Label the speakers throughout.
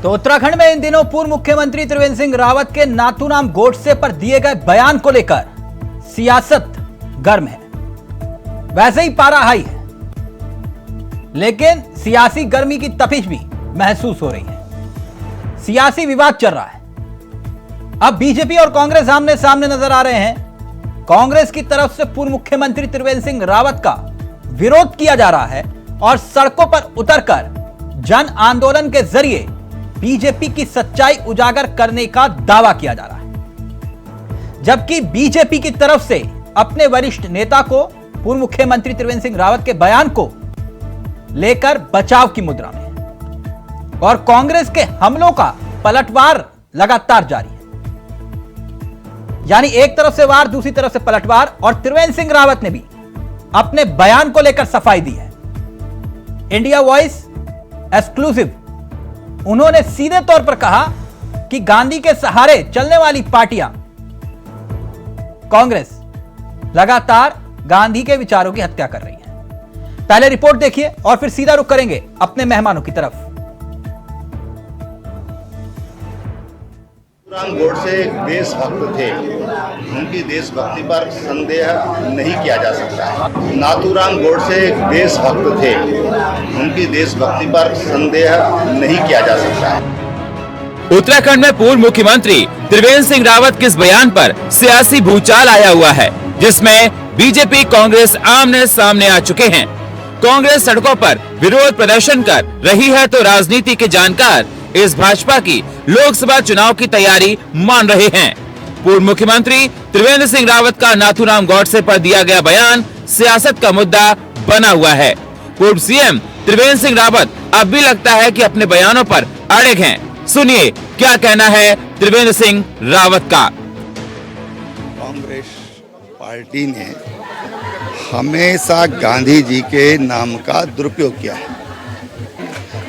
Speaker 1: तो उत्तराखंड में इन दिनों पूर्व मुख्यमंत्री त्रिवेंद्र सिंह रावत के नाथूराम गोडसे पर दिए गए बयान को लेकर सियासत गर्म है। वैसे ही पारा हाई है, लेकिन सियासी गर्मी की तपिश भी महसूस हो रही है। सियासी विवाद चल रहा है। अब बीजेपी और कांग्रेस आमने सामने नजर आ रहे हैं। कांग्रेस की तरफ से पूर्व मुख्यमंत्री त्रिवेंद्र सिंह रावत का विरोध किया जा रहा है और सड़कों पर उतरकर जन आंदोलन के जरिए बीजेपी की सच्चाई उजागर करने का दावा किया जा रहा है। जबकि बीजेपी की तरफ से अपने वरिष्ठ नेता को पूर्व मुख्यमंत्री त्रिवेंद्र सिंह रावत के बयान को लेकर बचाव की मुद्रा में है और कांग्रेस के हमलों का पलटवार लगातार जारी है। यानी एक तरफ से वार, दूसरी तरफ से पलटवार, और त्रिवेंद्र सिंह रावत ने भी अपने बयान को लेकर सफाई दी है। इंडिया वॉइस एक्सक्लूसिव उन्होंने सीधे तौर पर कहा कि गांधी के सहारे चलने वाली पार्टियां कांग्रेस लगातार गांधी के विचारों की हत्या कर रही है। पहले रिपोर्ट देखिए और फिर सीधा रुख करेंगे अपने मेहमानों की तरफ।
Speaker 2: नाथूराम गोडसे एक देशभक्त थे, उनकी देशभक्ति पर संदेह नहीं किया जा सकता है। नाथूराम गोडसे एक देशभक्त थे, उनकी देशभक्ति पर संदेह नहीं किया जा सकता है।
Speaker 3: उत्तराखंड में पूर्व मुख्यमंत्री त्रिवेंद्र सिंह रावत के इस बयान पर सियासी भूचाल आया हुआ है, जिसमें बीजेपी कांग्रेस आमने सामने आ चुके हैं। कांग्रेस सड़कों पर विरोध प्रदर्शन कर रही है तो राजनीति के जानकार इस भाजपा की लोकसभा चुनाव की तैयारी मान रहे हैं। पूर्व मुख्यमंत्री त्रिवेंद्र सिंह रावत का नाथूराम गोडसे पर दिया गया बयान सियासत का मुद्दा बना हुआ है। पूर्व सीएम त्रिवेंद्र सिंह रावत अब भी लगता है कि अपने बयानों पर अड़िग हैं। सुनिए क्या कहना है त्रिवेंद्र सिंह रावत का।
Speaker 2: कांग्रेस पार्टी ने हमेशा गांधी जी के नाम का दुरुपयोग किया है।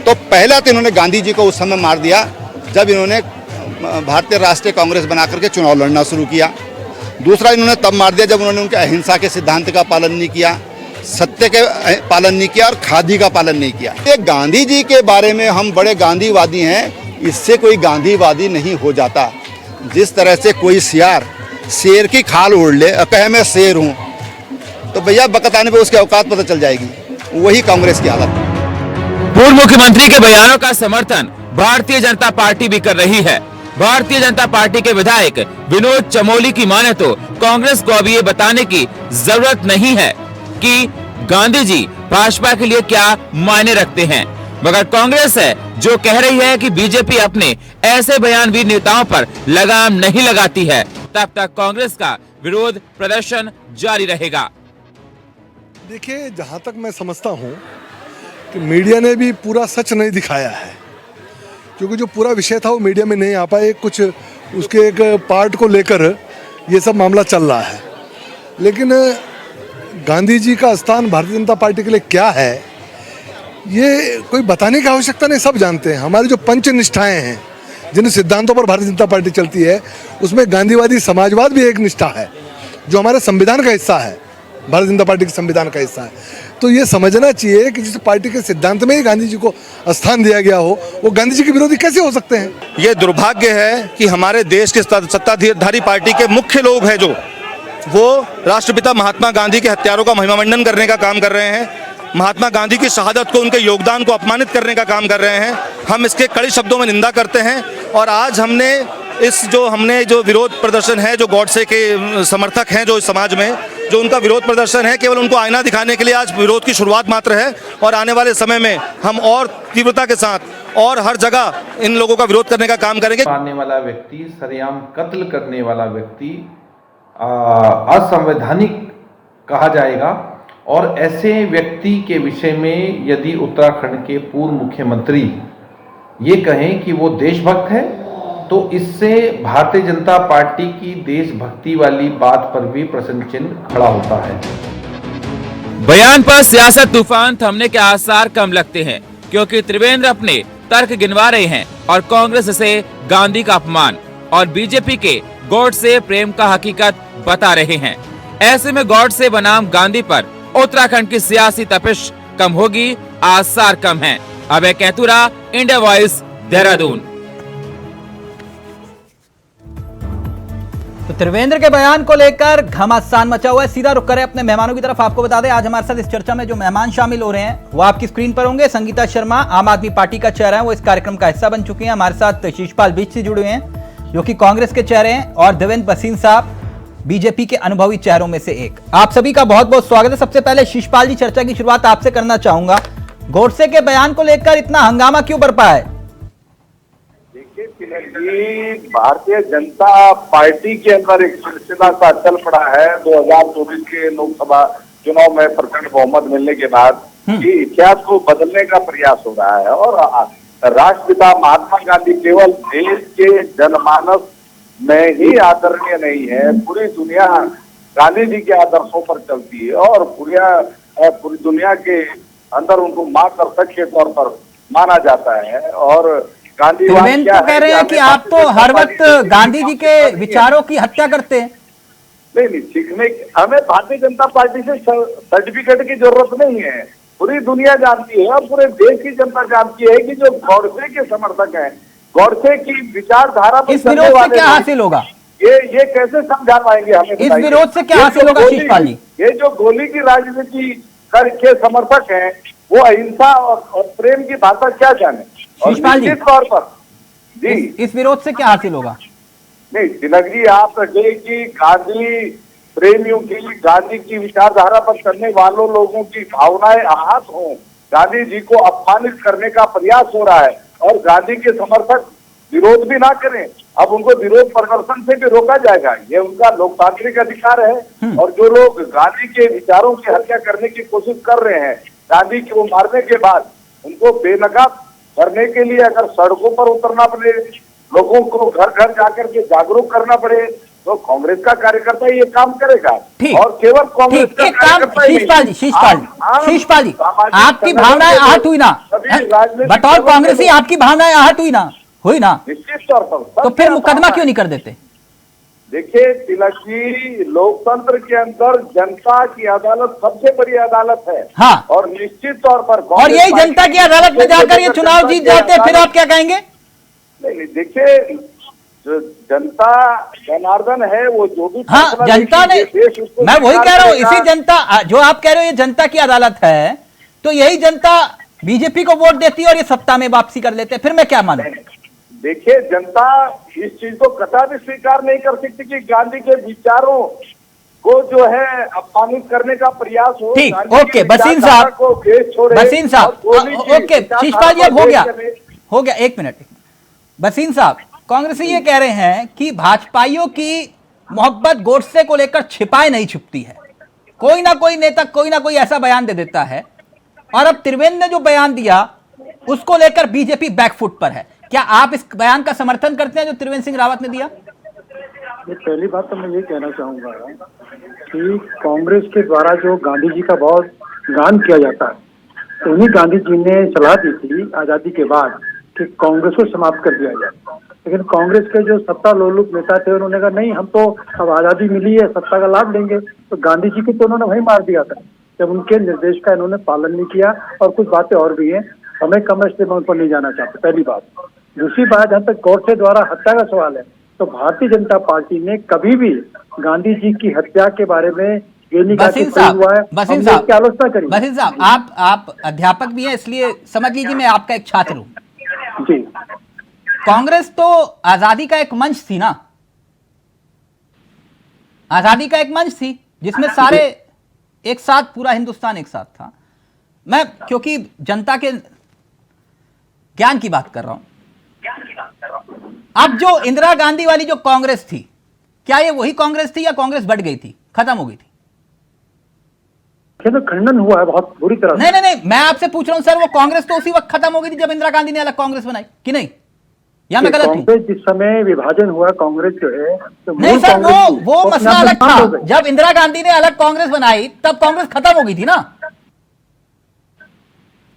Speaker 2: तो पहला तो इन्होंने गांधी जी को उस समय मार दिया जब इन्होंने भारतीय राष्ट्रीय कांग्रेस बना करके चुनाव लड़ना शुरू किया। दूसरा इन्होंने तब मार दिया जब उन्होंने उनके अहिंसा के सिद्धांत का पालन नहीं किया, सत्य के पालन नहीं किया और खादी का पालन नहीं किया। ये गांधी जी के बारे में हम बड़े गांधीवादी हैं, इससे कोई गांधीवादी नहीं हो जाता। जिस तरह से कोई सियार शेर की खाल ओढ़ ले और कहे मैं शेर हूँ, तो भैया बकत आने पर उसकी औकात पता चल जाएगी। वही कांग्रेस की हालत है।
Speaker 3: पूर्व मुख्यमंत्री के बयानों का समर्थन भारतीय जनता पार्टी भी कर रही है। भारतीय जनता पार्टी के विधायक विनोद चमोली की माने तो कांग्रेस को अब ये बताने की जरूरत नहीं है कि गांधी जी भाजपा के लिए क्या मायने रखते हैं, मगर कांग्रेस है जो कह रही है कि बीजेपी अपने ऐसे बयानवीर नेताओं पर लगाम नहीं लगाती है, तब तक कांग्रेस का विरोध प्रदर्शन जारी रहेगा।
Speaker 4: देखिए, जहां तक मैं समझता हूं कि मीडिया ने भी पूरा सच नहीं दिखाया है, क्योंकि जो पूरा विषय था वो मीडिया में नहीं आ पाए। कुछ उसके एक पार्ट को लेकर ये सब मामला चल रहा है, लेकिन गांधी जी का स्थान भारतीय जनता पार्टी के लिए क्या है ये कोई बताने की आवश्यकता नहीं, सब जानते हैं। हमारी जो पंच निष्ठाएं हैं, जिन सिद्धांतों पर भारतीय जनता पार्टी चलती है, उसमें गांधीवादी समाजवाद भी एक निष्ठा है जो हमारे संविधान का हिस्सा है, भारतीय जनता पार्टी के संविधान का हिस्सा है। तो ये समझना चाहिए कि जिस पार्टी के सिद्धांत में ही गांधी जी को स्थान दिया गया हो, वो गांधी जी के विरोधी कैसे हो सकते हैं।
Speaker 5: ये दुर्भाग्य है कि हमारे देश के सत्ताधारी पार्टी के मुख्य लोग हैं जो वो राष्ट्रपिता महात्मा गांधी के हत्यारों का महिमामंडन करने का काम कर रहे हैं, महात्मा गांधी की शहादत को, उनके योगदान को अपमानित करने का काम कर रहे हैं। हम इसके कड़े शब्दों में निंदा करते हैं और आज हमने जो विरोध प्रदर्शन है, जो गोडसे के समर्थक हैं जो इस समाज में, जो उनका विरोध प्रदर्शन है, केवल उनको आईना दिखाने के लिए आज विरोध की शुरुआत मात्र है। और आने वाले समय में हम और तीव्रता के साथ और हर जगह इन लोगों का विरोध करने का काम करेंगे।
Speaker 6: मारने वाला व्यक्ति, सरेआम कत्ल करने वाला व्यक्ति असंवैधानिक कहा जाएगा। और ऐसे व्यक्ति के विषय में यदि उत्तराखंड के पूर्व मुख्यमंत्री ये कहें कि वो देशभक्त है, तो इससे भारतीय जनता पार्टी की देशभक्ति वाली बात पर भी प्रश्न चिन्ह खड़ा होता है।
Speaker 3: बयान पर सियासत तूफान थमने के आसार कम लगते हैं, क्योंकि त्रिवेंद्र अपने तर्क गिनवा रहे हैं और कांग्रेस इसे गांधी का अपमान और बीजेपी के गोडसे प्रेम का हकीकत बता रहे हैं। ऐसे में गोडसे बनाम गांधी पर उत्तराखंड की सियासी तपिश कम होगी, आसार कम है। अभय कैतुरा, इंडिया वॉइस, देहरादून।
Speaker 1: तो त्रिवेंद्र के बयान को लेकर घमासान मचा हुआ है। सीधा रुक करें अपने मेहमानों की तरफ। आपको बता दें आज हमारे साथ इस चर्चा में जो मेहमान शामिल हो रहे हैं वो आपकी स्क्रीन पर होंगे। संगीता शर्मा आम आदमी पार्टी का चेहरा है, वो इस कार्यक्रम का हिस्सा बन चुकी हैं। हमारे साथ शीशपाल बीच से जुड़े हुए हैं जो कि कांग्रेस के चेहरे हैं, और देवेंद्र भसीन साहब बीजेपी के अनुभवी चेहरों में से एक। आप सभी का बहुत बहुत स्वागत है। सबसे पहले शीशपाल जी, चर्चा की शुरुआत आपसे करना चाहूंगा। गोडसे के बयान को लेकर इतना हंगामा क्यों बरपा है?
Speaker 7: देखिए, भारतीय जनता पार्टी के अंदर एक सिलसिला सा चल पड़ा है 2024 के लोकसभा चुनाव में प्रचंड बहुमत मिलने के बाद कि इतिहास को बदलने का प्रयास हो रहा है। और राष्ट्रपिता महात्मा गांधी केवल देश के जनमानस में ही आदरणीय नहीं है, पूरी दुनिया गांधी जी के आदर्शों पर चलती है और पूरी दुनिया के अंदर उनको मार्गदर्शक के तौर पर माना जाता है। और
Speaker 1: त्रिवेंद्र तो कह रहे हैं कि आप तो हर वक्त गांधी जी के विचारों की हत्या करते हैं।
Speaker 7: नहीं, सीखने हमें भारतीय जनता पार्टी से सर्टिफिकेट की जरूरत नहीं है। पूरी दुनिया जानती है और पूरे देश की जनता जानती है कि जो गॉडसे के समर्थक हैं, गॉडसे की विचारधारा पर
Speaker 1: इस विरोध से क्या हासिल होगा?
Speaker 7: ये कैसे समझा पाएंगे हमें?
Speaker 1: इस विरोध से क्या हासिल होगा शीशपाल जी?
Speaker 7: ये जो गोली की राजनीति के समर्थक हैं वो अहिंसा और प्रेम की भाषा क्या जाने?
Speaker 1: शीशपाल जी,
Speaker 7: तौर पर जी
Speaker 1: इस विरोध से क्या हासिल होगा?
Speaker 7: नहीं तिलक जी, आप कहे कि गांधी प्रेमियों की, गांधी की विचारधारा पर चलने वालों लोगों की भावनाएं आहत हों, गांधी जी को अपमानित करने का प्रयास हो रहा है और गांधी के समर्थक विरोध भी ना करें, अब उनको विरोध प्रदर्शन से भी रोका जाएगा। ये उनका लोकतांत्रिक अधिकार है। और जो लोग गांधी के विचारों की हत्या करने की कोशिश कर रहे हैं, गांधी को मारने के बाद उनको बेनकाब करने के लिए अगर सड़कों पर उतरना पड़े, लोगों को घर घर जाकर के जागरूक करना पड़े, तो कांग्रेस का कार्यकर्ता ये काम करेगा। और केवल कांग्रेस का कार्यकर्ता ही नहीं,
Speaker 1: शीशपाल जी, आपकी भावनाएं आहत हुई ना? बतौर कांग्रेसी आपकी भावनाएं आहत हुई ना? हुई ना?
Speaker 7: निश्चित तौर पर।
Speaker 1: तो फिर मुकदमा क्यों नहीं कर देते?
Speaker 7: देखिए तिलक जी, लोकतंत्र के अंदर जनता की अदालत सबसे बड़ी अदालत है।
Speaker 1: हाँ।
Speaker 7: और निश्चित तौर पर
Speaker 1: और यही जनता की अदालत में जाकर ये चुनाव जीत जाते हैं, फिर आप क्या कहेंगे?
Speaker 7: नहीं, देखिए जो जनता जनार्दन है वो जो भी
Speaker 1: हाँ, जनता ने, मैं वही कह रहा हूँ, इसी जनता जो आप कह रहे हो ये जनता की अदालत है, तो यही जनता बीजेपी को वोट देती है और ये सत्ता में वापसी कर लेते हैं, फिर मैं क्या मानूं?
Speaker 7: देखिए जनता इस चीज को कतई भी स्वीकार नहीं कर सकती कि गांधी के विचारों को जो है अपमानित करने का प्रयास हो।
Speaker 1: ठीक, ओके भसीन साहब, भसीन साहब, ओके शीशपाल जी, अब हो गया 1 मिनट। भसीन साहब, कांग्रेसी ये कह रहे हैं कि भाजपाइयों की मोहब्बत गोडसे को लेकर छिपाए नहीं छुपती है, कोई ना कोई नेता कोई ना कोई ऐसा बयान दे देता है, और अब त्रिवेंद्र ने जो बयान दिया उसको लेकर बीजेपी बैकफुट पर है। क्या आप इस बयान का समर्थन करते हैं जो त्रिवेंद्र सिंह रावत ने दिया?
Speaker 8: पहली बात तो मैं ये कहना चाहूंगा कि कांग्रेस के द्वारा जो गांधी जी का बहुत गान किया जाता है, तो उन्हीं गांधी जी ने सलाह दी थी आजादी के बाद कि कांग्रेस को समाप्त कर दिया जाए। लेकिन कांग्रेस के जो सत्ता लोलुप नेता थे उन्होंने कहा नहीं, हम तो अब आजादी मिली है, सत्ता का लाभ लेंगे। तो गांधी जी की तो उन्होंने वही मार दिया था जब उनके निर्देश का इन्होंने पालन नहीं किया। और कुछ बातें और भी हैं, हमें कमर्शियल मैं उन पर नहीं जाना चाहते, पहली बात। दूसरी बात, जहाँ तक गॉडसे द्वारा हत्या का सवाल है, तो भारतीय जनता पार्टी ने कभी भी गांधी जी की हत्या के बारे में ये नहीं कहा कि हुआ है, हमने इसकी आलोचना करी।
Speaker 1: भसीन साहब, आप अध्यापक भी हैं, इसलिए समझ लीजिए मैं आपका एक छात्र हूं
Speaker 8: जी।
Speaker 1: कांग्रेस तो आजादी का एक मंच थी ना, आजादी का एक मंच थी जिसमें सारे एक साथ, पूरा हिंदुस्तान एक साथ था। मैं क्योंकि जनता के ज्ञान की बात कर रहा हूं। अब जो इंदिरा गांधी वाली जो कांग्रेस थी, क्या ये वही कांग्रेस थी या कांग्रेस बढ़ गई थी, खत्म हो गई थी?
Speaker 8: तो खंडन हुआ है बहुत बुरी तरह।
Speaker 1: नहीं, मैं आपसे पूछ रहा हूं सर, वो कांग्रेस तो उसी वक्त खत्म हो गई थी जब इंदिरा गांधी ने अलग कांग्रेस बनाई, कि नहीं? या मैं गलत हूं?
Speaker 8: कांग्रेस जिस समय विभाजन हुआ, कांग्रेस जो है तो
Speaker 1: नहीं सर, वो मसला अलग था। जब इंदिरा गांधी ने अलग कांग्रेस बनाई तब कांग्रेस खत्म हो गई थी ना।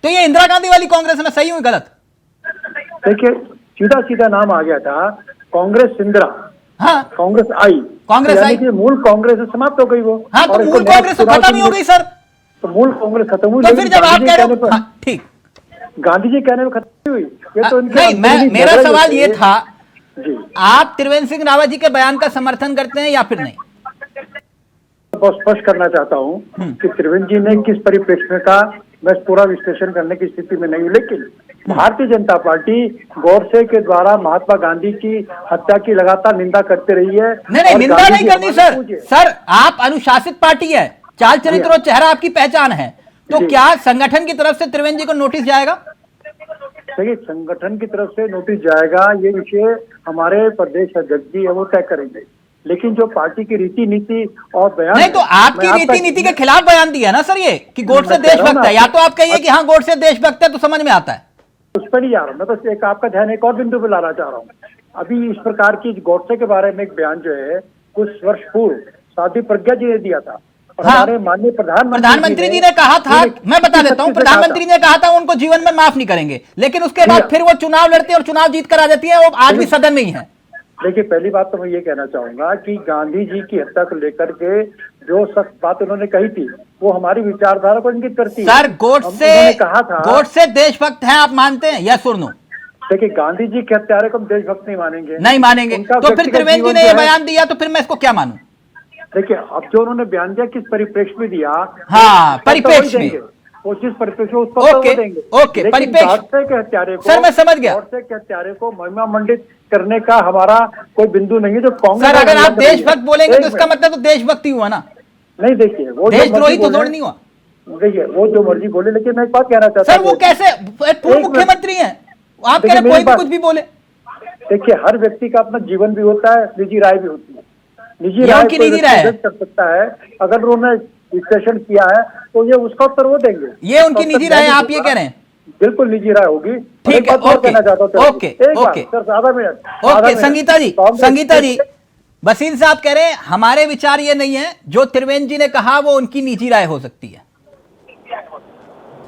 Speaker 1: तो ये इंदिरा गांधी वाली कांग्रेस में सही हूं गलत?
Speaker 8: देखिए सीधा सीधा नाम आ गया था कांग्रेस इंदिरा।
Speaker 1: हाँ,
Speaker 8: कांग्रेस आई,
Speaker 1: कांग्रेस आई,
Speaker 8: मूल कांग्रेस समाप्त हो गई वो।
Speaker 1: हाँ, तो मूल कांग्रेस तो खत्म ही हो गई सर।
Speaker 8: तो मूल कांग्रेस खत्म हुई,
Speaker 1: तो फिर जब आप कह रहे हो, ठीक,
Speaker 8: गांधी जी कहने में खत्म हुई, ये तो इनकी
Speaker 1: नहीं,
Speaker 8: अंदरूनी
Speaker 1: मेरा
Speaker 8: झगड़ा
Speaker 1: सवाल
Speaker 8: ही
Speaker 1: ये
Speaker 8: है।
Speaker 1: था,
Speaker 8: जी,
Speaker 1: आप त्रिवेंद्र सिंह रावत जी के बयान का समर्थन करते हैं या फिर नहीं?
Speaker 8: बहुत स्पष्ट करना चाहता हूँ कि त्रिवेंद्र जी ने किस परिप्रेक्ष्य में कहा, मैं पूरा विश्लेषण करने की स्थिति में नहीं हूँ, लेकिन भारतीय जनता पार्टी गोडसे के द्वारा महात्मा गांधी की हत्या की लगातार निंदा करते रही है।
Speaker 1: नहीं,
Speaker 8: और
Speaker 1: निंदा
Speaker 8: गांधी
Speaker 1: नहीं
Speaker 8: जी
Speaker 1: करनी
Speaker 8: हमारे
Speaker 1: सर।
Speaker 8: पूज्य।
Speaker 1: सर, आप अनुशासित पार्टी है, चाल चरित्र और चेहरा आपकी पहचान है, तो
Speaker 8: जी।
Speaker 1: क्या संगठन की तरफ से त्रिवेंद्र जी को नोटिस जाएगा?
Speaker 8: देखिए, संगठन की तरफ से नोटिस जाएगा, ये विषय हमारे प्रदेश अध्यक्ष जी है वो तय करेंगे, लेकिन जो पार्टी की रीति नीति और बयान
Speaker 1: नहीं, तो आपकी
Speaker 8: मैं
Speaker 1: रीति नीति के खिलाफ बयान दिया ना सर ये, कि गोडसे
Speaker 8: मैं कह रहा हूं
Speaker 1: देशभक्त है।
Speaker 8: ना,
Speaker 1: या तो आप कहिए कि हाँ गोडसे देशभक्त है तो समझ में आता है।
Speaker 8: उस पर नहीं जा रहा हूँ मैं, बस एक आपका ध्यान एक और बिंदु पे लाना चाह रहा हूँ। अभी इस प्रकार की गोडसे के बारे में एक बयान जो है कुछ वर्ष पूर्व साध्वी प्रज्ञा जी ने दिया था, और
Speaker 1: हाँ।
Speaker 8: हमारे माननीय
Speaker 1: प्रधानमंत्री जी ने कहा था, मैं बता देता हूँ, प्रधानमंत्री ने कहा था उनको जीवन में माफ नहीं करेंगे, लेकिन उसके बाद फिर वो चुनाव लड़ती है और चुनाव जीत कर आ जाती है, वो आज भी सदन में ही है।
Speaker 8: देखिए, पहली बात तो मैं ये कहना चाहूंगा कि गांधी जी की हत्या को लेकर के जो सख्त बात उन्होंने कही थी वो हमारी विचारधारा को इंगित करती है।
Speaker 1: सर,
Speaker 8: उन्होंने कहा था
Speaker 1: गोडसे देशभक्त हैं, आप मानते हैं? यस और नो?
Speaker 8: देखिए, गांधी जी के हत्यारे को हम देशभक्त नहीं मानेंगे,
Speaker 1: नहीं मानेंगे,
Speaker 8: उनका
Speaker 1: तो फिर
Speaker 8: व्यक्तिगत
Speaker 1: त्रिवेंद्र जी
Speaker 8: जीवन
Speaker 1: ने
Speaker 8: जो
Speaker 1: ये
Speaker 8: है-
Speaker 1: बयान दिया तो फिर मैं इसको क्या मानूं?
Speaker 8: देखिए, अब जो उन्होंने बयान दिया किस परिप्रेक्ष्य में दिया,
Speaker 1: हाँ,
Speaker 8: उसका तो
Speaker 1: परिप्रेक्ष्य
Speaker 8: वही
Speaker 1: में।
Speaker 8: देंगे। वो जिस परिप्रेक्ष्य में उसको
Speaker 1: ओके,
Speaker 8: तो वो देंगे।
Speaker 1: ओके,
Speaker 8: लेकिन
Speaker 1: परिप्रेक्ष्य।
Speaker 8: गोडसे के हत्यारे को,
Speaker 1: सर, मैं समझ गया।
Speaker 8: गोडसे के हत्यारे को महिमा मंडित करने का हमारा कोई बिंदु नहीं है जो कांग्रेस।
Speaker 1: सर, अगर आप
Speaker 8: कर रही है।
Speaker 1: देशभक्त बोलेंगे तो
Speaker 8: एक
Speaker 1: इसका
Speaker 8: मिनट।
Speaker 1: मतलब तो देशभक्ति हुआ ना,
Speaker 8: नहीं, देखिए, वो जो
Speaker 1: देशद्रोही
Speaker 8: मर्जी
Speaker 1: तो
Speaker 8: बोले-
Speaker 1: थोड़ी नहीं हुआ।
Speaker 8: देखिए, वो जो मर्जी बोले, लेकिन मैं एक बात कहना चाहता
Speaker 1: सर,
Speaker 8: हूं।
Speaker 1: वो कैसे पूर्व
Speaker 8: एक
Speaker 1: मुख्यमंत्री हैं, आप कह
Speaker 8: देखिए,
Speaker 1: रहे हैं कोई
Speaker 8: मेरी
Speaker 1: भी
Speaker 8: बात-
Speaker 1: कुछ भी बोले?
Speaker 8: देखिए, हर व्यक्ति का अपना जीवन भी होता है, निजी राय भी होती है। निजी
Speaker 1: ये
Speaker 8: राय
Speaker 1: उनकी
Speaker 8: कोई
Speaker 1: निजी
Speaker 8: व्यक्ति
Speaker 1: राय है।
Speaker 8: व्यक्त कर सकता है, अगर उन्होंने विश्लेषण किया है तो ये उसका उत्तर वो देंगे।
Speaker 1: ये उनकी
Speaker 8: उसका उत्तर
Speaker 1: निजी राय है,
Speaker 8: मैं
Speaker 1: आप ये
Speaker 8: दूंगा।
Speaker 1: कह रहे हैं?
Speaker 8: बिल्कुल निजी राय होगी।
Speaker 1: ठीक
Speaker 8: एक
Speaker 1: है,
Speaker 8: बात और
Speaker 1: ओके,
Speaker 8: कहना चाहता हूं,
Speaker 1: ओके,
Speaker 8: एक बात,
Speaker 1: ओके।
Speaker 8: सर, आधा मिनट,
Speaker 1: ओके, संगीता जी, संगीता जी, वसील साहब कह रहे हैं हमारे विचार ये नहीं है, जो त्रिवेंद्र जी ने कहा वो उनकी निजी राय हो सकती है।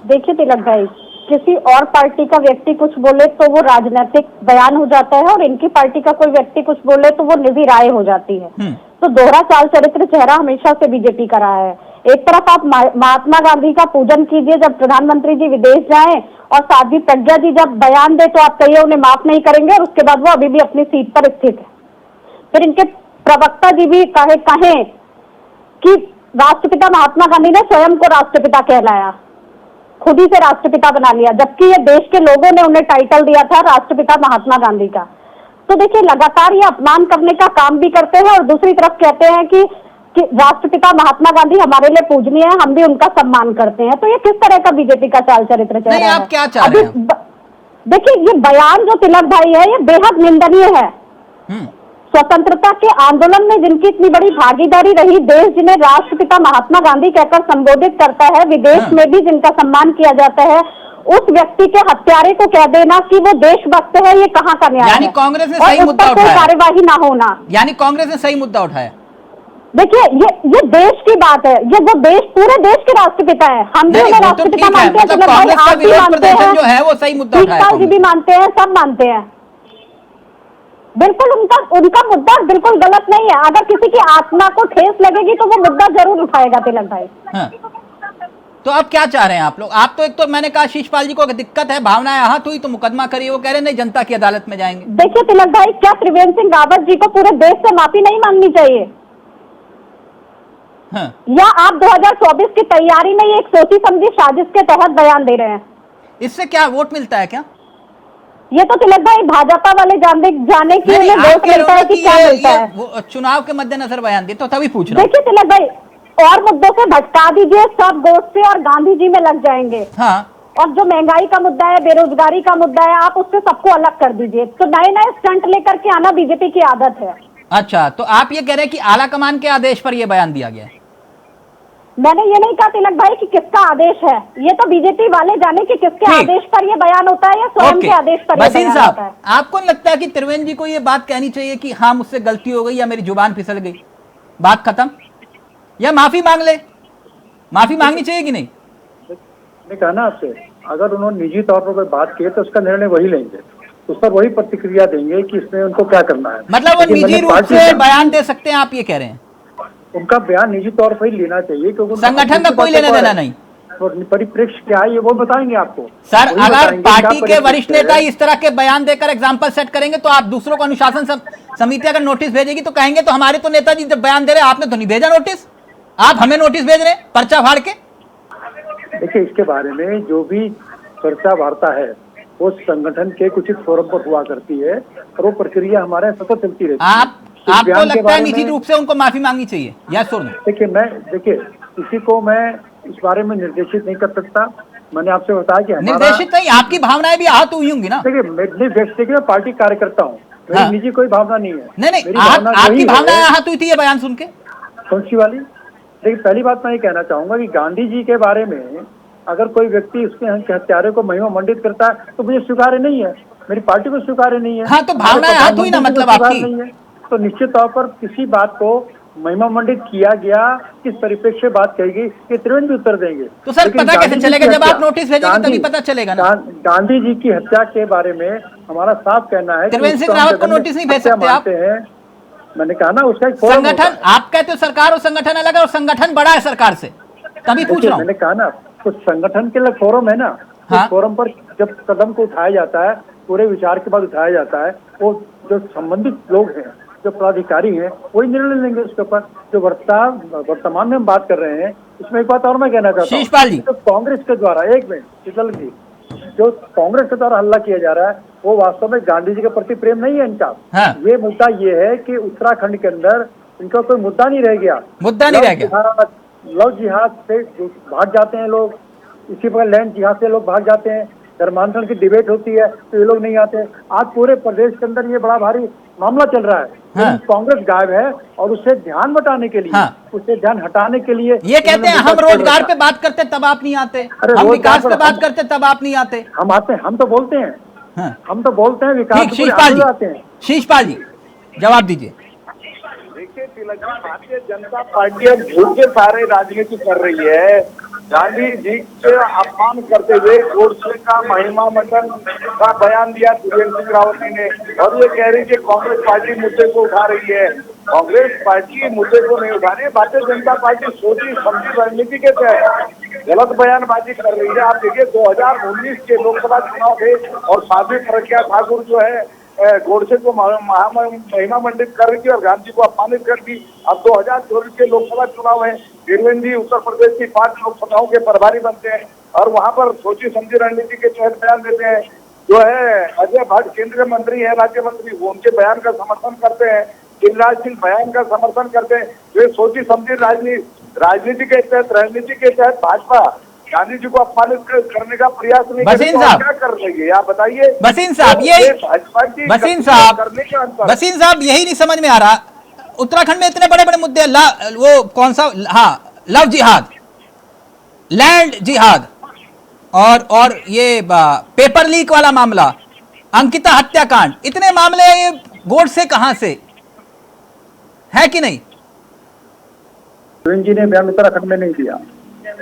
Speaker 9: देखिए तिलक भाई, किसी और पार्टी का व्यक्ति कुछ बोले तो वो राजनीतिक बयान हो जाता है, और इनकी पार्टी का कोई व्यक्ति कुछ बोले तो वो निजी राय हो जाती है। तो दोहरा चाल चरित्र चेहरा हमेशा से बीजेपी का रहा है। एक तरफ आप महात्मा गांधी का पूजन कीजिए जब प्रधानमंत्री जी विदेश जाएं, और साध्वी प्रज्ञा जी जब बयान दे तो आप कहिए उन्हें माफ नहीं करेंगे, और उसके बाद वो अभी भी अपनी सीट पर स्थित है। फिर इनके प्रवक्ता जी भी कहें कि राष्ट्रपिता महात्मा गांधी ने स्वयं को राष्ट्रपिता कहलाया, खुद ही से राष्ट्रपिता बना लिया, जबकि ये देश के लोगों ने उन्हें टाइटल दिया था राष्ट्रपिता महात्मा गांधी का। तो देखिए, लगातार ये अपमान करने का काम भी करते हैं, और दूसरी तरफ कहते हैं कि राष्ट्रपिता महात्मा गांधी हमारे लिए पूजनीय है, हम भी उनका सम्मान करते हैं। तो ये किस तरह का बीजेपी का चाल चरित्र चल रहा है?
Speaker 1: आप क्या चाह रहे हैं?
Speaker 9: देखिए, ये बयान जो तिलक भाई है ये बेहद निंदनीय है। स्वतंत्रता के आंदोलन में जिनकी इतनी बड़ी भागीदारी रही, देश जिन्हें राष्ट्रपिता महात्मा गांधी कहकर संबोधित करता है, विदेश में भी जिनका सम्मान किया जाता है, उस व्यक्ति के हत्यारे को कह देना कि वो देशभक्त है, ये कहाँ का न्याय है?
Speaker 1: यानी कांग्रेस ने
Speaker 9: और
Speaker 1: सही
Speaker 9: उस
Speaker 1: मुद्दा
Speaker 9: पर कोई
Speaker 1: उठाया।
Speaker 9: कार्यवाही ना होना,
Speaker 1: यानी कांग्रेस ने सही मुद्दा उठाया।
Speaker 9: देखिए, ये देश की बात है, ये वो देश, पूरे देश के राष्ट्रपिता है, हम भी
Speaker 1: नहीं,
Speaker 9: उन्हें
Speaker 1: वो तो
Speaker 9: राष्ट्रपिता
Speaker 1: ठीक है,
Speaker 9: मानते हैं,
Speaker 1: मतलब
Speaker 9: तिलक भाई,
Speaker 1: कांग्रेस का
Speaker 9: आप भी
Speaker 1: विरोध
Speaker 9: मानते
Speaker 1: प्रदर्शन
Speaker 9: हैं,
Speaker 1: जो है वो सही मुद्दा उठाया
Speaker 9: जी भी मानते हैं, सब मानते हैं। बिल्कुल उनका मुद्दा बिल्कुल गलत नहीं है। अगर किसी की आत्मा को ठेस लगेगी तो वो मुद्दा जरूर उठाएगा तिलक भाई।
Speaker 1: हाँ। तो अब क्या चाह रहे हैं आप लोग? आप तो, एक तो मैंने कहा शीशपाल जी को दिक्कत है, भावनाएं आहत हुई तो मुकदमा करिए, वो कह रहे नहीं जनता की अदालत में जाएंगे।
Speaker 9: देखिए तिलक भाई, क्या त्रिवेंद्र सिंह रावत जी को पूरे देश से माफी नहीं मांगनी चाहिए?
Speaker 1: हाँ।
Speaker 9: या आप 2024 की तैयारी में ये एक सोची समझी साजिश के तहत बयान दे रहे हैं?
Speaker 1: इससे क्या वोट मिलता है क्या?
Speaker 9: ये तो तिलक भाई भाजपा वाले जाने की
Speaker 1: नहीं,
Speaker 9: उन्हें
Speaker 1: आप
Speaker 9: वोट
Speaker 1: कह रहे
Speaker 9: मिलता
Speaker 1: हो
Speaker 9: है
Speaker 1: ना
Speaker 9: कि
Speaker 1: कि
Speaker 9: क्या मिलता
Speaker 1: ये
Speaker 9: है?
Speaker 1: वो चुनाव के मद्देनजर बयान दिए, तो तभी पूछ रहा हूं।
Speaker 9: देखिए तिलक भाई, और मुद्दों से भटका दीजिए, सब गोडसे और गांधी जी में लग जाएंगे।
Speaker 1: हाँ।
Speaker 9: और जो महंगाई का मुद्दा है, बेरोजगारी का मुद्दा है, आप उससे सबको अलग कर दीजिए। तो नए नए स्टंट लेकर के आना बीजेपी की आदत है।
Speaker 1: अच्छा, तो आप ये कह रहे हैं कि आला कमान के आदेश पर यह बयान दिया गया है?
Speaker 9: मैंने ये नहीं कहा तिलक भाई कि किसका आदेश है, ये तो बीजेपी वाले जाने कि किसके
Speaker 1: ठीक।
Speaker 9: आदेश पर ये बयान होता है या स्वयं के आदेश पर ये
Speaker 1: वसील
Speaker 9: बयान
Speaker 1: साहब,
Speaker 9: होता है।
Speaker 1: आपको नहीं लगता है कि त्रिवेंद्र जी को ये बात कहनी चाहिए कि हाँ मुझसे गलती हो गई या मेरी जुबान फिसल गई, बात खत्म, या माफी मांग ले? माफी मांगनी चाहिए कि नहीं?
Speaker 8: मैंने कहा ना आपसे, अगर उन्होंने निजी तौर पर कोई बात की है तो उसका निर्णय वही लेंगे, उस पर वही प्रतिक्रिया देंगे कि इसमें उनको क्या करना है।
Speaker 1: मतलब वो
Speaker 8: लेकिन
Speaker 1: निजी
Speaker 8: मैंने
Speaker 1: रूप
Speaker 8: पार्टी
Speaker 1: से
Speaker 8: से-
Speaker 1: बयान दे सकते हैं, आप ये कह रहे हैं?
Speaker 8: उनका बयान निजी तौर पर ही लेना चाहिए, क्योंकि उनका
Speaker 1: संगठन का
Speaker 8: अपनी
Speaker 1: कोई
Speaker 8: बात
Speaker 1: लेना
Speaker 8: और
Speaker 1: देना
Speaker 8: है।
Speaker 1: नहीं।
Speaker 8: परिप्रेक्ष्य क्या है ये वो बताएंगे आपको।
Speaker 1: सर
Speaker 8: वही
Speaker 1: अगर
Speaker 8: बताएंगे
Speaker 1: पार्टी
Speaker 8: क्या
Speaker 1: के
Speaker 8: परिप्रेक्ष्य
Speaker 1: वरिष्ठ नेता
Speaker 8: है।
Speaker 1: इस तरह के बयान देकर एग्जाम्पल सेट करेंगे तो आप दूसरों को अनुशासन समिति अगर नोटिस भेजेगी तो कहेंगे तो हमारे तो नेताजी जब बयान दे रहे आपने तो नहीं भेजा नोटिस, आप हमें नोटिस भेज रहे हैं पर्चा फाड़ के।
Speaker 8: देखिए इसके बारे में जो भी चर्चा वार्ता है वो संगठन के कुछ फोरम पर हुआ करती है और वो प्रक्रिया हमारे यहाँ सतत चलती रहती है। इस
Speaker 1: आपको
Speaker 8: बयान के
Speaker 1: लगता है
Speaker 8: बारे
Speaker 1: निश्चित
Speaker 8: में-
Speaker 1: रूप से उनको माफी मांगनी चाहिए या सुन?
Speaker 8: देखिए किसी को मैं इस बारे में निर्देशित नहीं कर सकता। मैंने आपसे बताया कि हमारा
Speaker 1: निर्देशित नहीं, आपकी भावनाएं भी आहत हुई होंगी ना।
Speaker 8: देखिए मैं व्यक्ति पार्टी कार्यकर्ता हूँ, मेरी
Speaker 1: हाँ।
Speaker 8: निजी कोई भावना नहीं है।
Speaker 1: नहीं
Speaker 8: मेरी भावना
Speaker 1: आपकी
Speaker 8: यही है-
Speaker 1: भावनाएं आहत हुई थी ये बयान सुन के?
Speaker 8: कौन सी वाली? देखिए पहली बात मैं ये कहना चाहूंगा कि गांधी जी के बारे में अगर कोई व्यक्ति उसके हत्यारे को महिमा मंडित करता है तो मुझे स्वीकार्य नहीं है, मेरी पार्टी को स्वीकार्य नहीं है।
Speaker 1: हाँ, तो भावनाएं आहत हुई ना, मतलब आपकी।
Speaker 8: नहीं है तो निश्चित तौर पर किसी बात को महिमा मंडित किया गया, किस परिप्रेक्ष्य से बात कही गई, ये त्रिवेंद्र जी उत्तर देंगे।
Speaker 1: तो सर
Speaker 8: लेकिन
Speaker 1: पता कैसे
Speaker 8: गांधी जी
Speaker 1: चलेगा?
Speaker 8: की
Speaker 1: जब आप
Speaker 8: हत्या-
Speaker 1: नोटिस भेजेंगे तभी पता चलेगा ना।
Speaker 8: गांधी जी की हत्या के बारे में हमारा साफ कहना है कि
Speaker 1: त्रिवेंद्र सिंह
Speaker 8: उसको हम
Speaker 1: रावत को
Speaker 8: जघन्य
Speaker 1: नोटिस नहीं भेज
Speaker 8: हत्या
Speaker 1: सकते आप?
Speaker 8: मानते हैं। मैंने कहा ना उसका एक फोरम होता
Speaker 1: संगठन
Speaker 8: है।
Speaker 1: आप कहते हो सरकार और संगठन अलग है और संगठन बड़ा है सरकार से, तभी पूछ
Speaker 8: देखिए,
Speaker 1: रहा हूँ।
Speaker 8: मैंने कहा ना तो संगठन के लिए फोरम है ना।
Speaker 1: हाँ।
Speaker 8: उस फोरम पर जब कदम को उठाया जाता है, पूरे विचार के बाद उठाया जाता है, वो जो संबंधित लोग हैं, जो पदाधिकारी हैं, वही निर्णय लेंगे उसके ऊपर। जो वर्तमान में हम बात कर रहे हैं इसमें एक बात और मैं कहना चाहता हूँ।
Speaker 1: शीशपाल जी।
Speaker 8: जो कांग्रेस के द्वारा एक मिनट शीतल जी, जो कांग्रेस के द्वारा हल्ला किया जा रहा है वो वास्तव में गांधी जी के प्रति प्रेम नहीं है इनका।
Speaker 1: हाँ।
Speaker 8: ये मुद्दा ये है कि उत्तराखंड के अंदर इनका कोई मुद्दा नहीं रह गया।
Speaker 1: मुद्दा नहीं रह गया।
Speaker 8: लव जिहाद से भाग जाते हैं लोग, इसी प्रकार लैंड जिहाद से लोग भाग जाते हैं, धर्मांतरण की डिबेट होती है तो ये लोग नहीं आते। आज पूरे प्रदेश के अंदर ये बड़ा भारी मामला चल रहा है।
Speaker 1: हाँ।
Speaker 8: लेकिन कांग्रेस गायब है और उससे ध्यान बटाने के लिए,
Speaker 1: हाँ।
Speaker 8: उससे ध्यान हटाने के लिए
Speaker 1: ये कहते हैं हम
Speaker 8: उन्होंने मुद्दा
Speaker 1: रोजगार
Speaker 8: छोड़
Speaker 1: पे बात करते तब आप नहीं आते,
Speaker 8: अरे
Speaker 1: हम
Speaker 8: रोजगार
Speaker 1: विकास पे
Speaker 8: पर
Speaker 1: बात
Speaker 8: हम-
Speaker 1: करते तब आप नहीं आते।
Speaker 8: हम आते हैं, हम तो बोलते हैं।
Speaker 1: हाँ।
Speaker 8: हम तो बोलते हैं विकास
Speaker 1: ठीक,
Speaker 8: पे पूरे
Speaker 1: शीशपाल
Speaker 8: आगे आते हैं।
Speaker 1: जी, शीशपाल जी जवाब दीजिए।
Speaker 7: देखिए तिलक जी, भारतीय जनता पार्टी अब झूठ के सारे राजनीति कर रही है। गांधी जी के अपमान करते हुए गोडसे का महिमा मंडन का बयान दिया त्रिवेंद्र सिंह रावत ने, और ये कह रही है कि कांग्रेस पार्टी मुद्दे को उठा रही है। कांग्रेस पार्टी मुद्दे को नहीं उठा रही है, भारतीय जनता पार्टी सोची समझी रणनीति के तहत गलत बयानबाजी कर रही है। आप देखिए 2019 के लोकसभा चुनाव थे और साध्वी प्रज्ञा ठाकुर जो है गोडसे को महिमा मंडित कर रही थी और गांधी को अपमानित कर दी। अब 2024 के लोकसभा चुनाव है, त्रिवेंद्र जी उत्तर प्रदेश की 5 लोकसभाओं के प्रभारी बनते हैं और वहां पर सोची समझी रणनीति के तहत बयान देते हैं। जो है अजय भट्ट केंद्रीय मंत्री है, राज्य मंत्री, वो उनके बयान का समर्थन करते हैं। गिरिराज सिंह बयान का समर्थन करते हैं। वे सोची समझी राजनीति के तहत, रणनीति के तहत भाजपा गांधी जी को अपमानित करने का प्रयास नहीं कर रही, तो क्या कर रही है आप बताइए?
Speaker 1: बसीन साहब बसीन साहब यही नहीं समझ में आ रहा। उत्तराखंड में इतने बड़े बड़े मुद्दे, वो कौन सा, हाँ लव जिहाद, लैंड जिहाद और ये पेपर लीक वाला मामला, अंकिता हत्याकांड, इतने मामले ये गोडसे कहां से है कि नहीं?
Speaker 8: त्रिवेंद्र जी ने बयान उत्तराखंड में नहीं दिया,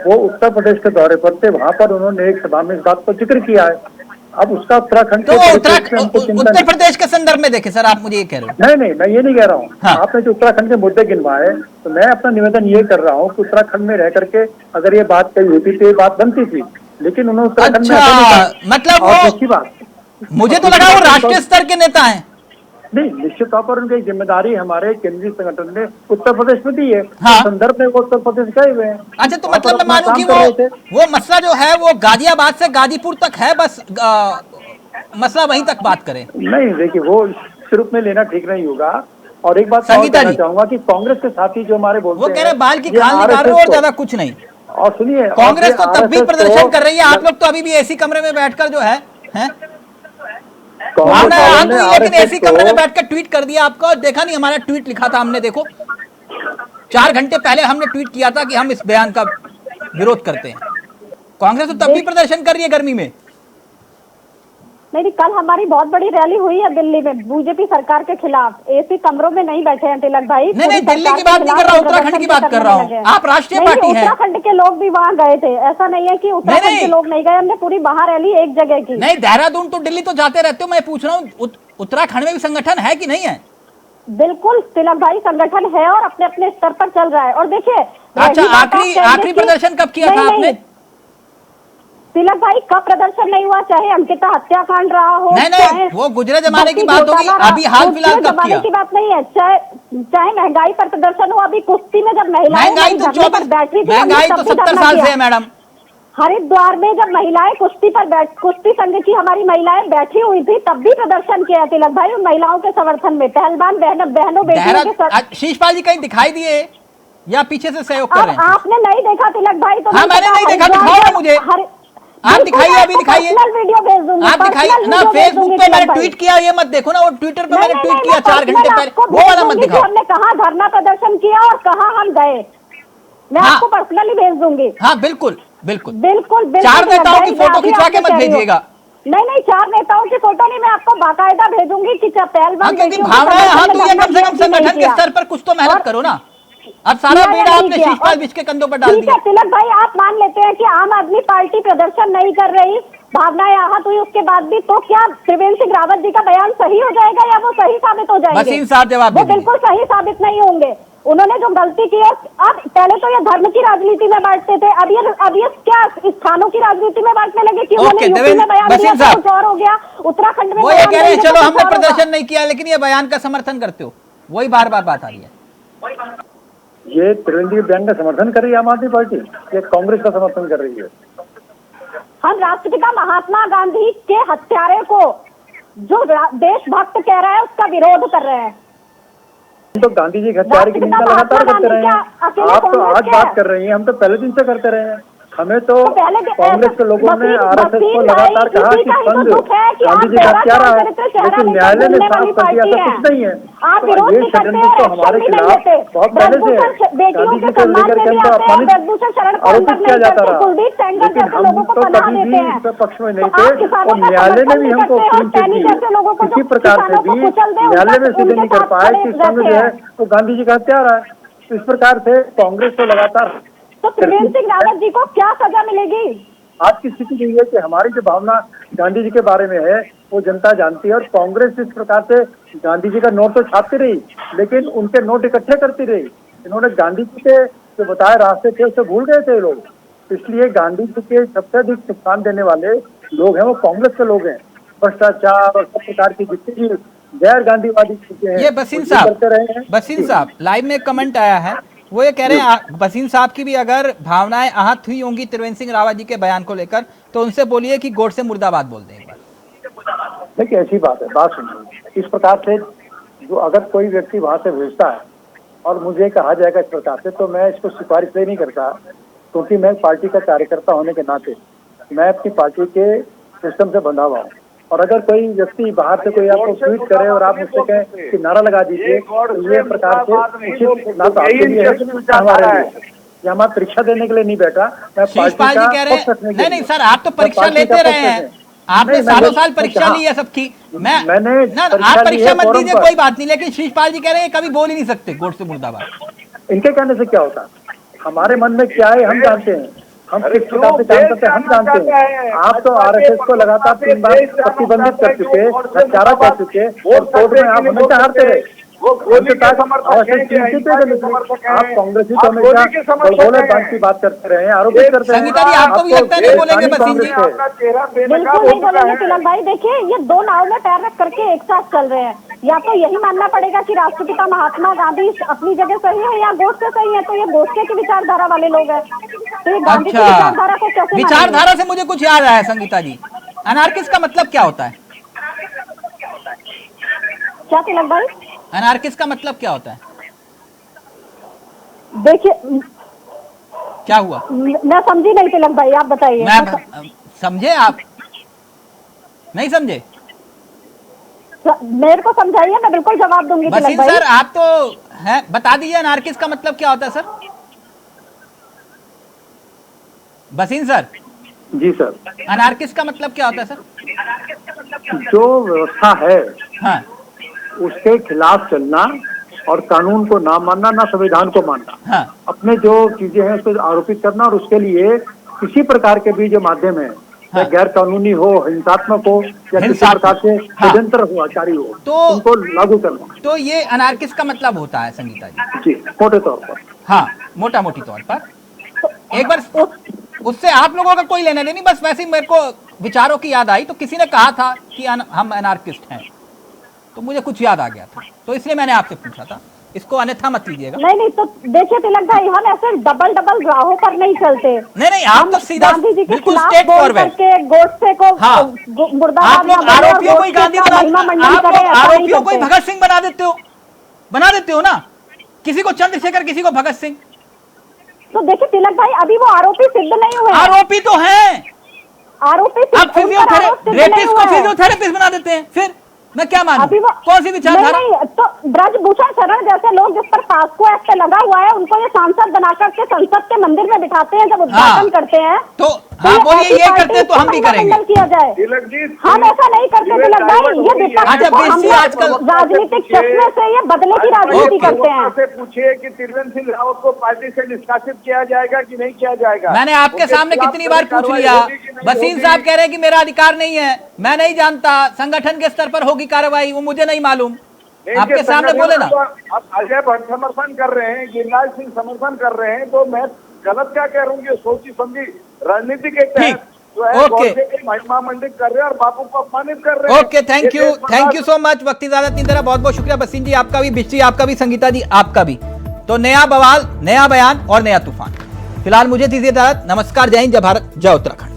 Speaker 8: वो उत्तर प्रदेश के दौरे पर थे, वहां पर उन्होंने एक सभा में इस बात पर जिक्र किया है। अब उसका उत्तराखंड
Speaker 1: तो उत्तर प्रदेश के संदर्भ में देखे सर, आप मुझे ये कह रहे हो?
Speaker 8: नहीं, मैं ये नहीं कह रहा हूँ।
Speaker 1: हाँ।
Speaker 8: आपने जो उत्तराखंड के मुद्दे गिनवाए, तो मैं अपना निवेदन ये कर रहा हूँ कि उत्तराखंड में रह करके अगर ये बात कही होती तो ये बात बनती थी, लेकिन उन्होंने उत्तराखंड में ऐसा नहीं कहा।
Speaker 1: मतलब
Speaker 8: और
Speaker 1: वो
Speaker 8: दूसरी बात,
Speaker 1: मुझे तो लगा वो राष्ट्रीय स्तर के नेता हैं।
Speaker 8: नहीं, निश्चित तौर पर उनकी जिम्मेदारी हमारे केंद्रीय संगठन ने उत्तर प्रदेश में दी है।
Speaker 1: हाँ।
Speaker 8: संदर्भ में वो उत्तर प्रदेश गए हुए हैं।
Speaker 1: अच्छा, तो
Speaker 8: वहाँ पर
Speaker 1: मतलब मैं
Speaker 8: अपना
Speaker 1: मानूं
Speaker 8: काम
Speaker 1: कि
Speaker 8: कर रहे थे।
Speaker 1: वो मसला जो है वो गाजियाबाद से गाजीपुर तक है, बस मसला वहीं तक बात करें।
Speaker 8: नहीं, देखिए वो इस रूप में लेना ठीक नहीं होगा। और एक बात
Speaker 1: संगीता
Speaker 8: कहना
Speaker 1: जी।
Speaker 8: चाहूंगा कि कांग्रेस के साथी जो हमारे बोलते
Speaker 1: वो
Speaker 8: हैं,
Speaker 1: कह रहे बाल की
Speaker 8: ये
Speaker 1: खाल निकाल रहे हो
Speaker 8: RSS
Speaker 1: और ज्यादा कुछ नहीं।
Speaker 8: और सुनिए,
Speaker 1: कांग्रेस तो तब भी
Speaker 8: RSS
Speaker 1: प्रदर्शन कर रही है, आप लोग तो अभी भी एसी कमरे में बैठकर जो है
Speaker 8: कांग्रेस
Speaker 1: भावना
Speaker 8: वालों
Speaker 1: आंख
Speaker 8: ने
Speaker 1: हुई, लेकिन
Speaker 8: RSS
Speaker 1: एसी कमरे में बैठकर ट्वीट कर दिया। आपको देखा नहीं? हमारा ट्वीट लिखा था हमने, देखो 4 घंटे पहले हमने ट्वीट किया था कि हम इस बयान का विरोध करते हैं। कांग्रेस तो तब भी प्रदर्शन कर रही है गर्मी में।
Speaker 9: नहीं, कल हमारी बहुत बड़ी रैली हुई है दिल्ली में बीजेपी सरकार के खिलाफ। एसी कमरों में नहीं बैठे हैं तिलक भाई।
Speaker 1: नहीं, दिल्ली की बात नहीं कर रहा, उत्तराखंड की बात कर रहा हूँ। आप राष्ट्रीय पार्टी हैं।
Speaker 9: उत्तराखंड के लोग भी वहाँ गए थे, ऐसा नहीं है कि उत्तराखंड के लोग नहीं गए। हमने पूरी महारैली एक जगह की।
Speaker 1: नहीं, देहरादून तो दिल्ली तो जाते रहते हो, मैं पूछ रहा हूँ उत्तराखंड में भी संगठन है कि नहीं है?
Speaker 9: बिल्कुल तिलक भाई, संगठन है और अपने अपने स्तर पर चल रहा है। और देखिए,
Speaker 1: अच्छा, आखिरी प्रदर्शन कब किया था आपने?
Speaker 9: तिलक भाई कब प्रदर्शन नहीं हुआ, चाहे अंकिता हत्याकांड रहा हो,
Speaker 1: नहीं नहीं, वो गुजरे जमाने की बात होगी, अभी हाल फिलहाल कब
Speaker 9: जमाने
Speaker 1: किया?
Speaker 9: की बात नहीं है, चाहे महंगाई पर प्रदर्शन हो, अभी कुश्ती में जब महिलाएं
Speaker 1: महंगाई तो 24, महंगाई तो 70 साल से है मैडम।
Speaker 9: हरिद्वार में जब महिलाएं कुश्ती संघ की हमारी महिलाएं बैठी हुई थी, तब भी प्रदर्शन किया तिलक भाई उन महिलाओं के समर्थन में, पहलवान बहनों बेटियों के साथ।
Speaker 1: शीशपाल जी कहीं दिखाई दिए या पीछे से सहयोग कर रहे हैं?
Speaker 9: आपने नहीं देखा तिलक भाई? तो
Speaker 1: हाँ मैंने नहीं देखा, दिखाओ ना मुझे, आप दिखाइए, अभी दिखाइए,
Speaker 9: वीडियो भेज दूंगी,
Speaker 1: आप दिखाइए ना। फेसबुक पे मैंने ट्वीट किया, ये मत देखो ना, वो ट्विटर पे मैंने ट्वीट किया 4 घंटे पहले, वो वाला मत दिखाओ।
Speaker 9: हमने कहा धरना प्रदर्शन किया और कहा हम गए, मैं आपको पर्सनली भेज दूंगी।
Speaker 1: हाँ बिल्कुल बिल्कुल
Speaker 9: बिल्कुल।
Speaker 1: 4 नेताओं की फोटो खिंचवा के मत भेजिएगा।
Speaker 9: नहीं 4 नेताओं की फोटो नहीं, मैं आपको बाकायदा भेजूंगी कि पहलवान
Speaker 1: क्योंकि भावना है, हाँ तो ये कम से कम संगठन के स्तर पर कुछ तो मेहनत करो ना। अब सारा बेड़ा आपने शीशपाल बिश के कंधों पर डाल दिया।
Speaker 9: तिलक भाई आप मान लेते हैं कि आम आदमी पार्टी प्रदर्शन नहीं कर रही, भावनाएं आहत हुई उसके बाद भी, तो क्या त्रिवेंद्र सिंह रावत जी का बयान सही हो जाएगा या वो सही साबित हो जाएंगे?
Speaker 1: वसीम साहब जवाब
Speaker 9: वो बिल्कुल सही साबित नहीं होंगे। उन्होंने जो गलती की है, अब पहले तो ये धर्म की राजनीति में बांटते थे, अब ये क्या स्थानों की राजनीति में बांटने लगे कि उन्होंने यूपी में बयान दिया तो कुछ और हो गया, उत्तराखंड में
Speaker 1: वो ये कह रहे हैं चलो हमने प्रदर्शन नहीं किया लेकिन ये बयान का समर्थन करते हो, वही बार बार बात आ रही है।
Speaker 8: ये त्रिवेंद्र बयान का समर्थन कर रही है आम आदमी पार्टी, ये कांग्रेस का समर्थन कर रही है?
Speaker 9: हम राष्ट्रपिता महात्मा गांधी के हत्यारे को जो देशभक्त कह रहा है उसका विरोध कर रहे हैं।
Speaker 8: हम तो गांधी जी के हत्यारे की निंदा लगातार करते रहे हैं, आप तो आज बात कर रही हैं, हम तो पहले दिन से करते रहे हैं। हमें तो कांग्रेस के लोगों ने आरएसएस को लगातार कहा कि संघ गांधी जी का हत्यारा है, लेकिन न्यायालय ने साफ कर दिया था कुछ नहीं है। तो ये षड्यंत्र तो हमारे खिलाफ बहुत पहले से है, गांधी जी को लेकर के हमको अपमानित आरोपित किया जाता रहा, लेकिन हम तो कभी भी इसके पक्ष में नहीं थे और न्यायालय ने भी हमको क्लीन चिट दी। किसी प्रकार से भी न्यायालय में सिद्ध नहीं कर पाए कि संघ जो है वो गांधी जी का हत्यारा है। इस प्रकार से कांग्रेस को लगातार,
Speaker 9: तो त्रिवेंद्र सिंह रावत जी को क्या सजा मिलेगी?
Speaker 8: आज की स्थिति यही है कि हमारी जो भावना गांधी जी के बारे में है वो जनता जानती है, और कांग्रेस इस प्रकार से गांधी जी का नोट तो छापती रही लेकिन उनके नोट इकट्ठे करती रही। इन्होंने गांधी जी के जो बताए रास्ते थे उसे भूल गए थे लोग, इसलिए गांधी जी के सबसे अधिक नुकसान देने वाले लोग हैं वो कांग्रेस के लोग हैं। भ्रष्टाचार और सब प्रकार की जितनी भी गैर गांधीवादी चीजें हैं
Speaker 1: ये बसीन साहब लाइव में कमेंट आया है, वो ये कह रहे हैं बसीम साहब की भी अगर भावनाएं आहत हुई होंगी त्रिवेंद्र सिंह रावत जी के बयान को लेकर तो उनसे बोलिए कि गोडसे मुर्दाबाद बोल दें एक बार।
Speaker 8: देखिए ऐसी बात है, बात सुनिए, इस प्रकार से जो अगर कोई व्यक्ति वहां से भेजता है और मुझे कहा जाएगा इस प्रकार से, तो मैं इसको सिफारिश नहीं करता, क्योंकि मैं पार्टी का कार्यकर्ता होने के नाते मैं अपनी पार्टी के सिस्टम से बंधा हुआ हूँ। और अगर कोई व्यक्ति बाहर से कोई आपको ट्वीट करे और आप मुझसे कहें कि नारा लगा दीजिए, तो ये प्रकार से उचित ना तो आपके लिए है हमारे लिए। या मैं परीक्षा देने के लिए नहीं बैठा, मैं
Speaker 1: शीशपाल जी कह रहे हैं नहीं सर आप तो परीक्षा लेते रहे हैं, आपने सालों साल परीक्षा ली है सबकी। मैंने आप परीक्षा मत दीजिए कोई बात नहीं, लेकिन शीशपाल जी कह रहे हैं कभी बोल ही नहीं सकते गोडसे मुर्दाबाद।
Speaker 8: इनके कहने से क्या होता, हमारे मन में क्या है हम जानते हैं, हम किस प्रकार से काम करते हैं हम जानते हैं। आप तो आरएसएस को लगातार 3 बार प्रतिबंधित कर चुके, हत्यारा कर चुके और कोर्ट में आप हमेशा हारते रहे। आप कांग्रेस ही तो हमेशा बोले बात की बात करते रहे, आरोपित करते हैं।
Speaker 1: संगीता जी आपको भी लगता है नहीं बोलेंगे बसीम जी?
Speaker 9: बिल्कुल नहीं बोलेंगे तिलक भाई। देखिए ये 2 नाव में पैर रख करके एक साथ चल रहे हैं, या तो यही मानना पड़ेगा कि राष्ट्रपिता महात्मा गांधी अपनी जगह सही है या गोडसे सही है, तो ये गोडसे की विचारधारा वाले लोग हैं, तो ये गांधी की विचारधारा को कैसे?
Speaker 1: विचारधारा से मुझे कुछ याद आया संगीता जी, अनार्किस्ट का मतलब क्या होता है?
Speaker 9: क्या तिलक भाई
Speaker 1: अनार्किस्ट का मतलब क्या होता है?
Speaker 9: देखिए
Speaker 1: क्या हुआ
Speaker 9: मैं समझी नहीं तिलक भाई, आप बताइए।
Speaker 1: मैं समझे, आप नहीं समझे?
Speaker 9: मेरे को समझाइए, मैं बिल्कुल जवाब दूंगी तिलक भाई।
Speaker 1: सर आप तो है, बता दीजिए अनार्किस्ट का मतलब क्या होता है सर? बसीन सर।
Speaker 8: जी सर।
Speaker 1: अनार्किस्ट का मतलब क्या होता है सर?
Speaker 8: जो व्यवस्था है
Speaker 1: हाँ
Speaker 8: उसके खिलाफ चलना और कानून को ना मानना, ना संविधान को मानना,
Speaker 1: हाँ।
Speaker 8: अपने जो चीजें हैं उसको आरोपित करना, और उसके लिए किसी प्रकार के भी जो माध्यम है हाँ। गैर कानूनी हो, हिंसात्मक हो या किसी प्रकार से षड्यंत्र हो, आचारी हो, तो उनको लागू करना।
Speaker 1: तो ये अनार्किस्ट का मतलब होता है संगीता जी?
Speaker 8: जी मोटे तौर पर।
Speaker 1: हाँ मोटा मोटी तौर पर। एक बार उससे आप लोगों का कोई लेना नहीं, बस वैसे ही मेरे को विचारों की याद आई। तो किसी ने कहा था कि हम एनार्किस्ट हैं, तो मुझे कुछ याद आ गया था, तो इसलिए मैंने आपसे पूछा था। इसको अन्यथा मत लीजिएगा।
Speaker 9: नहीं तो देखिए तिलक भाई, हम ऐसे डबल राहों पर नहीं चलते।
Speaker 1: नहीं आप तो सीधा
Speaker 9: गांधी जी के
Speaker 1: बिल्कुल
Speaker 9: खिलाफ
Speaker 1: स्टेट
Speaker 9: बोल
Speaker 1: फॉरवर्ड
Speaker 9: करके गोडसे को
Speaker 1: हाँ।
Speaker 9: मुर्दाबाद
Speaker 1: आप लोग आरोपियों को ही गांधी आरोपियों को ही भगत सिंह बना देते हो ना, किसी को चंद्रशेखर, किसी को भगत सिंह।
Speaker 9: तो देखिए तिलक भाई, अभी वो आरोपी सिद्ध नहीं हुए।
Speaker 1: आरोपी तो हैं,
Speaker 9: आरोपी
Speaker 1: आप रेपिस्ट को फिजियोथेरेपिस्ट बना देते हैं, फिर मैं क्या मानूं? कौन सी विचारधारा?
Speaker 9: नहीं, तो ब्रजभूषण शरण जैसे लोग जिस पर पास्को एक्ट लगा हुआ है, उनको ये सांसद बनाकर के संसद के मंदिर में बिठाते हैं जब उद्घाटन करते हैं।
Speaker 1: तो हाँ बोलिए, ये करते हैं तो हम भी करेंगे।
Speaker 9: किया जाए, हम ऐसा नहीं करते तिलक भाई। ये विपक्ष को हम
Speaker 1: आजकल
Speaker 9: राजनीतिक चश्मे से ये बदले की राजनीति करते हैं।
Speaker 7: से पूछिए कि त्रिवेंद्र सिंह रावत को पार्टी से निष्कासित किया जाएगा कि नहीं किया जाएगा।
Speaker 1: मैंने आपके सामने कितनी बार पूछ लिया, वसीम साहब कह रहे हैं कि मेरा अधिकार नहीं है, मैं नहीं जानता, संगठन के स्तर पर होगी कार्रवाई, वो मुझे नहीं मालूम। आपके सामने बोले ना।
Speaker 7: अब अजय भट्ट समर्थन कर रहे हैं, गिरिराज सिंह समर्थन कर रहे हैं, तो मैं गलत क्या कह रहा हूँ? सोची समझी राजनीति के तहत जो है महिमा मंडित कर रहे हैं और बापू को अपमानित कर रहे हैं।
Speaker 1: Okay, thank you so much. वक्त इजाजत नहीं दे रहा, बहुत बहुत शुक्रिया बसीम जी आपका भी, बिश्ती आपका भी, संगीता जी आपका भी। तो नया बवाल, नया बयान और नया तूफान। फिलहाल मुझे दीजिए इजाजत। नमस्कार, जय हिंद, जय भारत, जय उत्तराखंड।